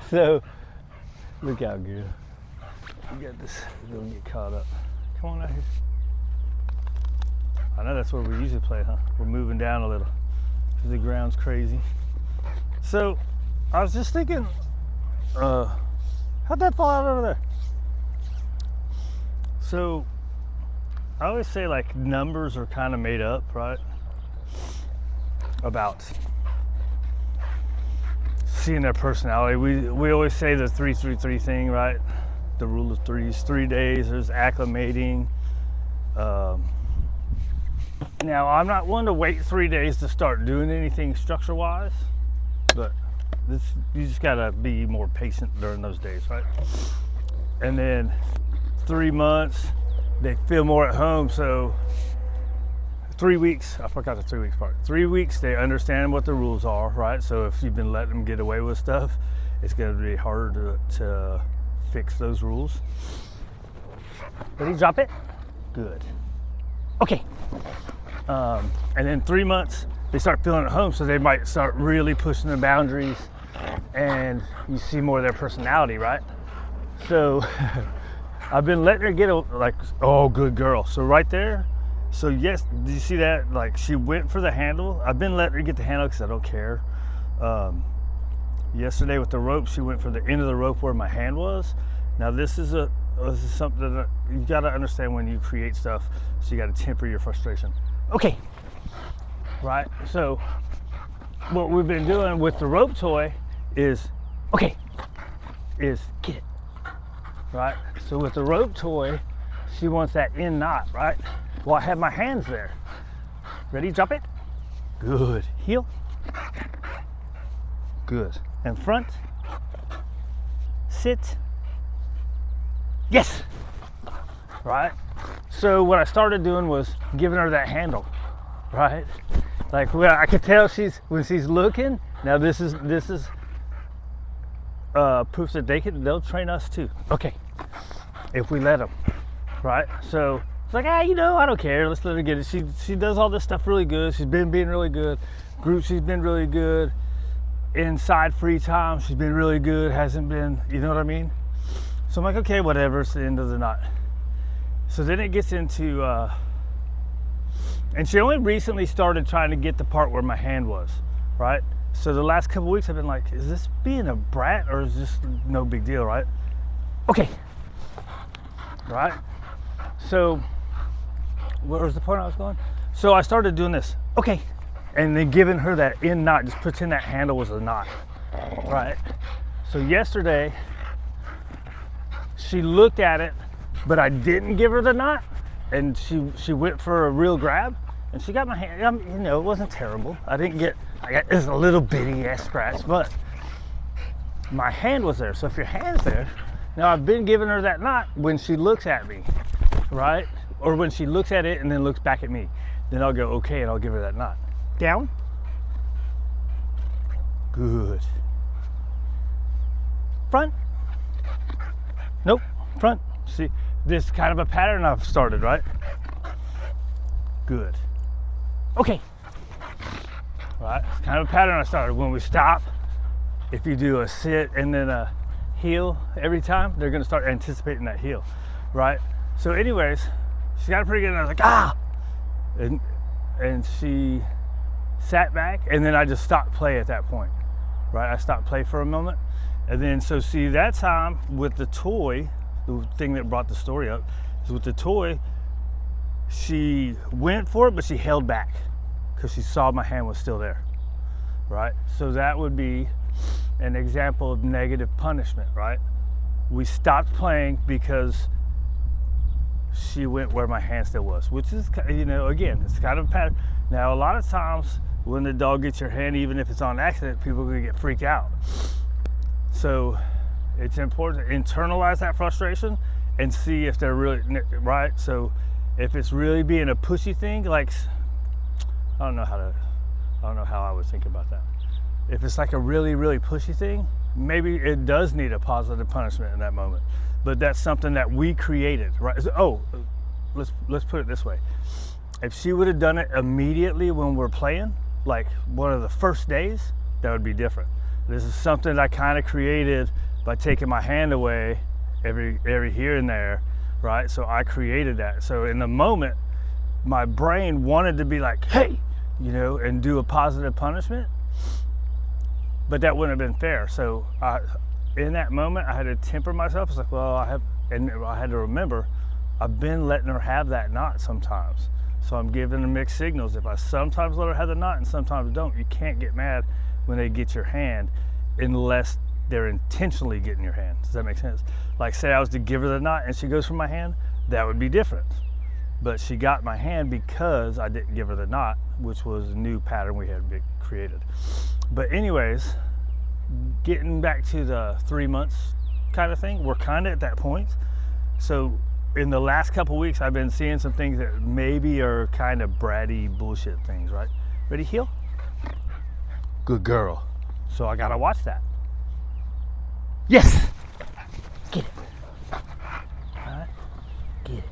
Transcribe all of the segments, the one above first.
So, look how good. You got this, don't get caught up. Come on out here. I know that's where we usually play, huh? We're moving down a little because the ground's crazy. So, I was just thinking, how'd that fall out over there? So, I always say like numbers are kind of made up, right? About seeing their personality. We always say the 3-3-3 thing, right? The rule of threes, 3 days, there's acclimating. Now, I'm not one to wait 3 days to start doing anything structure-wise, but you just gotta be more patient during those days, right? And then 3 months, they feel more at home, so 3 weeks, I forgot the 3 weeks part. 3 weeks, they understand what the rules are, right? So if you've been letting them get away with stuff, it's gonna be harder to fix those rules. Ready, drop it? Good. Okay. And then 3 months, they start feeling at home, so they might start really pushing the boundaries, and you see more of their personality, right? So I've been letting her get like, oh, good girl. So right there, so yes, did you see that? Like, she went for the handle. I've been letting her get the handle because I don't care. Yesterday with the rope, she went for the end of the rope where my hand was. Now this is something that you gotta understand when you create stuff, so you gotta temper your frustration. Okay, right? So what we've been doing with the rope toy is get it, right? So with the rope toy, she wants that end knot, right? Well, I have my hands there. Ready, drop it. Good. Heel. Good. And front. Sit. Yes. Right? So what I started doing was giving her that handle, right? Like, well, I could tell when she's looking. Now this is proof that they'll train us too. Okay, if we let them, right? So it's like, I don't care. Let's let her get it. She does all this stuff really good. She's been being really good. Group, she's been really good. Inside free time, she's been really good. Hasn't been, you know what I mean? So I'm like, okay, whatever. It's the end of the knot. So then it gets into, and she only recently started trying to get the part where my hand was, right? So the last couple weeks I've been like, is this being a brat or is this no big deal, right? Okay, right? So where was the point I was going? So I started doing this, okay, and then giving her that end knot, just pretend that handle was a knot, right? So yesterday, she looked at it, but I didn't give her the knot, and she went for a real grab, and she got my hand. It wasn't terrible. I got just a little bitty ass scratch, but my hand was there. So if your hand's there, now I've been giving her that knot when she looks at me, right? Or when she looks at it and then looks back at me, then I'll go, okay, and I'll give her that knot. Down. Good. Front. Nope, front. See, this is kind of a pattern I've started, right? Good. Okay. Right, it's kind of a pattern I started. When we stop, if you do a sit and then a heel every time, they're gonna start anticipating that heel, right? So anyways, she got it pretty good, and I was like, ah! And she sat back, and then I just stopped play at that point, right? I stopped play for a moment. And then, so see, that time with the toy, the thing that brought the story up, is with the toy, she went for it, but she held back because she saw my hand was still there, right? So that would be an example of negative punishment, right? We stopped playing because she went where my hand still was, which is, again, it's kind of a pattern. Now, a lot of times when the dog gets your hand, even if it's on accident, people are gonna get freaked out. So it's important to internalize that frustration and see if they're really, right? So if it's really being a pushy thing, like, I don't know how I would think about that. If it's like a really, really pushy thing, maybe it does need a positive punishment in that moment. But that's something that we created, right? Oh, let's put it this way. If she would have done it immediately when we're playing, like one of the first days, that would be different. This is something I kind of created by taking my hand away every here and there, right? So I created that. So in the moment, my brain wanted to be like, hey, you know, and do a positive punishment, but that wouldn't have been fair. So in that moment, I had to temper myself. It's like, well, I had to remember, I've been letting her have that knot sometimes. So I'm giving her mixed signals. If I sometimes let her have the knot and sometimes don't, you can't get mad when they get your hand unless they're intentionally getting your hand. Does that make sense? Like, say I was to give her the knot and she goes for my hand, that would be different. But she got my hand because I didn't give her the knot, which was a new pattern we had created. But anyways, getting back to the 3 months kind of thing, we're kind of at that point. So in the last couple weeks, I've been seeing some things that maybe are kind of bratty bullshit things, right? Ready, heel? Good girl. So I gotta watch that. Yes! Get it. All right, get it.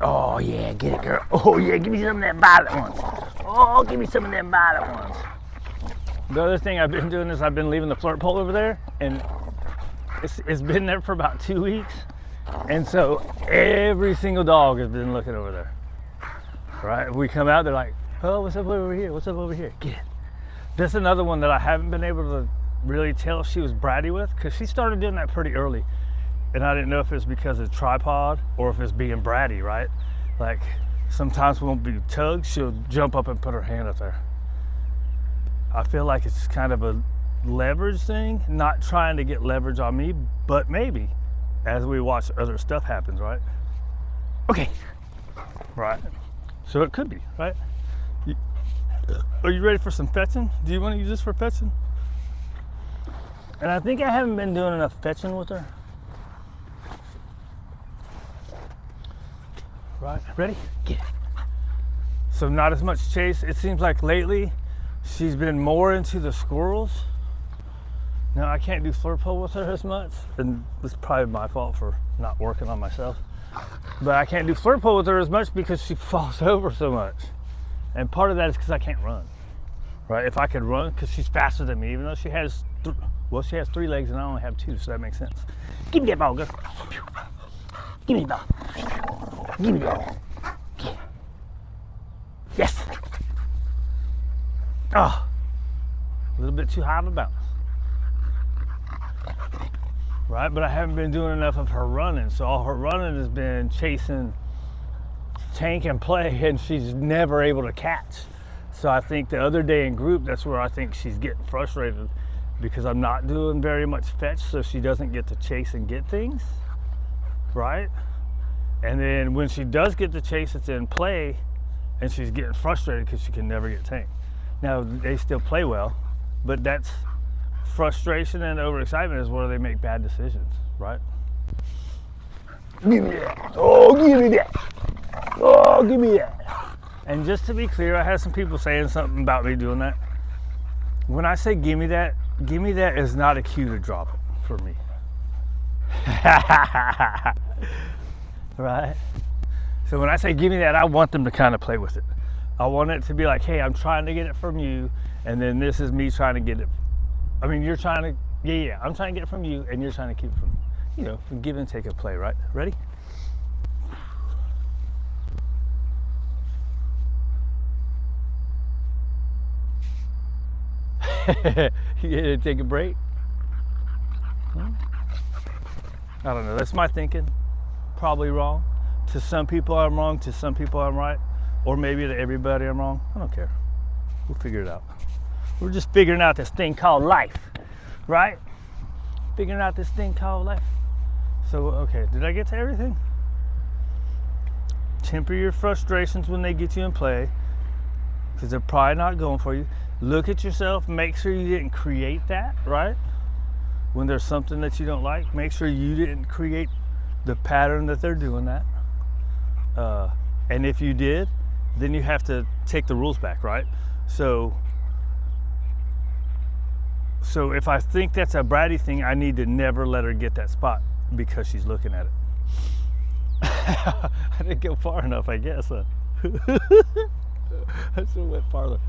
Oh yeah, get it, girl. Oh yeah, give me some of that violet ones. Oh, give me some of them violet ones. The other thing I've been doing is I've been leaving the flirt pole over there, and it's been there for about 2 weeks. And so every single dog has been looking over there, right? If we come out, they're like, oh, what's up over here? What's up over here? Get it. That's another one that I haven't been able to really tell if she was bratty with, because she started doing that pretty early. And I didn't know if it's because of tripod or if it's being bratty, right? Like sometimes we won't be tugged, she'll jump up and put her hand up there. I feel like it's kind of a leverage thing, not trying to get leverage on me, but maybe as we watch other stuff happens, right? Okay, right? So it could be, right? Are you ready for some fetching? Do you want to use this for fetching? And I think I haven't been doing enough fetching with her. Right, ready? Get it. So not as much chase. It seems like lately she's been more into the squirrels. Now I can't do flirt pole with her as much, and it's probably my fault for not working on myself. But I can't do flirt pole with her as much because she falls over so much. And part of that is because I can't run, right? If I could run, because she's faster than me, even though she has, she has 3 legs and I only have 2, so that makes sense. Give me that ball, girl. Give me the ball. Give me that. Yes. Oh, a little bit too high of a bounce. Right, but I haven't been doing enough of her running, so all her running has been chasing tank and play, and she's never able to catch. So I think the other day in group, that's where I think she's getting frustrated, because I'm not doing very much fetch, so she doesn't get to chase and get things, right? And then when she does get to chase, it's in play, and she's getting frustrated because she can never get tanked. Now, they still play well, but that's frustration and overexcitement is where they make bad decisions, right? Give me that. Oh, give me that. Oh, give me that. And just to be clear, I had some people saying something about me doing that. When I say give me that is not a cue to drop it for me. Right? So when I say give me that, I want them to kind of play with it. I want it to be like, hey, I'm trying to get it from you, and then this is me trying to get it. I mean, you're trying to, yeah, I'm trying to get it from you, and you're trying to keep it from me. You know, give and take a play, right? Ready? You take a break? I don't know, that's my thinking. Probably wrong. To some people I'm wrong, to some people I'm right. Or maybe to everybody I'm wrong. I don't care. We'll figure it out. We're just figuring out this thing called life, right? Figuring out this thing called life. So, okay, did I get to everything? Temper your frustrations when they get you in play, because they're probably not going for you. Look at yourself, make sure you didn't create that, right? When there's something that you don't like, make sure you didn't create the pattern that they're doing that. And if you did, then you have to take the rules back, right? So if I think that's a bratty thing, I need to never let her get that spot because she's looking at it. I didn't go far enough, I guess. I should have went farther.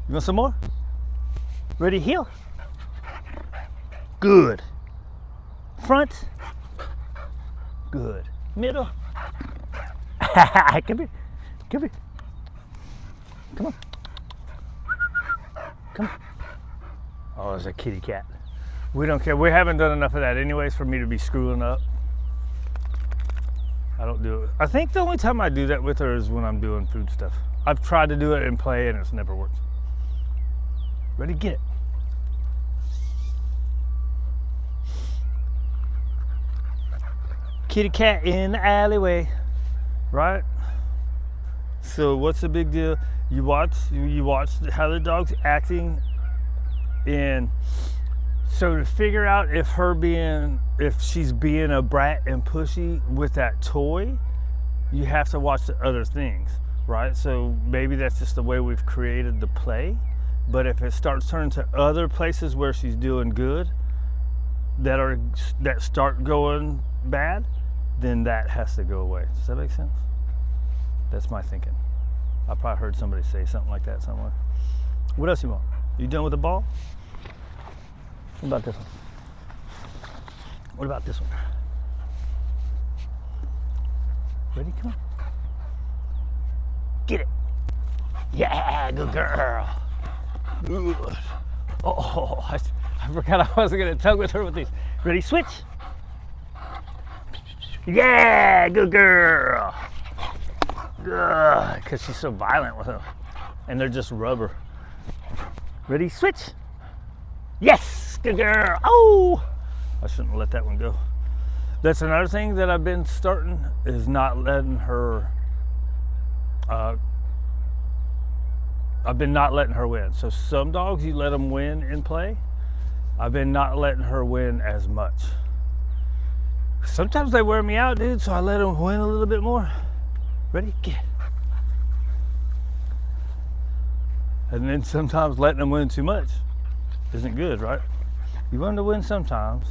You want some more? Ready, heel. Good. Front. Good. Middle. Come here. Come here. Come on. Come on. Oh, there's a kitty cat. We don't care. We haven't done enough of that anyways for me to be screwing up. I don't do it. I think the only time I do that with her is when I'm doing food stuff. I've tried to do it in play and it's never worked. Ready, get it. Kitty cat in the alleyway, right? So what's the big deal? You watch how the dog's acting, and so to figure out if she's being a brat and pushy with that toy, you have to watch the other things, right? So maybe that's just the way we've created the play. But if it starts turning to other places where she's doing good that start going bad, then that has to go away. Does that make sense? That's my thinking. I probably heard somebody say something like that somewhere. What else you want? You done with the ball? What about this one? What about this one? Ready? Come on. Get it. Yeah, good girl. Good. Oh, I forgot I wasn't going to tug with her with these. Ready? Switch. Yeah, good girl. Good, because she's so violent with them. And they're just rubber. Ready? Switch. Yes, good girl. Oh, I shouldn't let that one go. That's another thing that I've been starting is not letting her, I've been not letting her win. So some dogs you let them win in play. I've been not letting her win as much. Sometimes they wear me out, dude, so I let them win a little bit more. Ready? Get it. And then sometimes letting them win too much isn't good, right? You want them to win sometimes.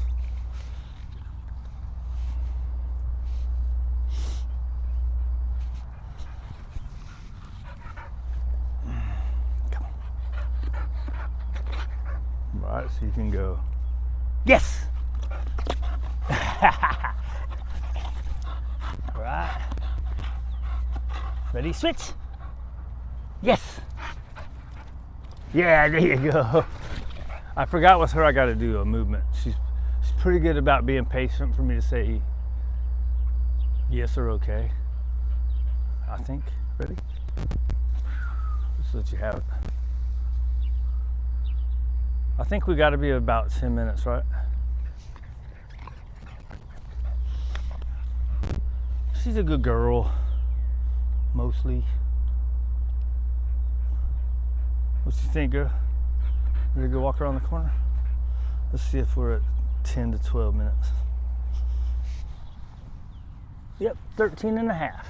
Come on. All right, so you can go. Yes! Right. Ready, switch. Yes. Yeah, there you go. I forgot with her I got to do a movement. She's pretty good about being patient for me to say yes or okay. I think. Ready? Just let you have it. I think we got to be about 10 minutes, right? She's a good girl, mostly. What you think, girl? Ready to go walk around the corner? Let's see if we're at 10 to 12 minutes. Yep, 13 and a half.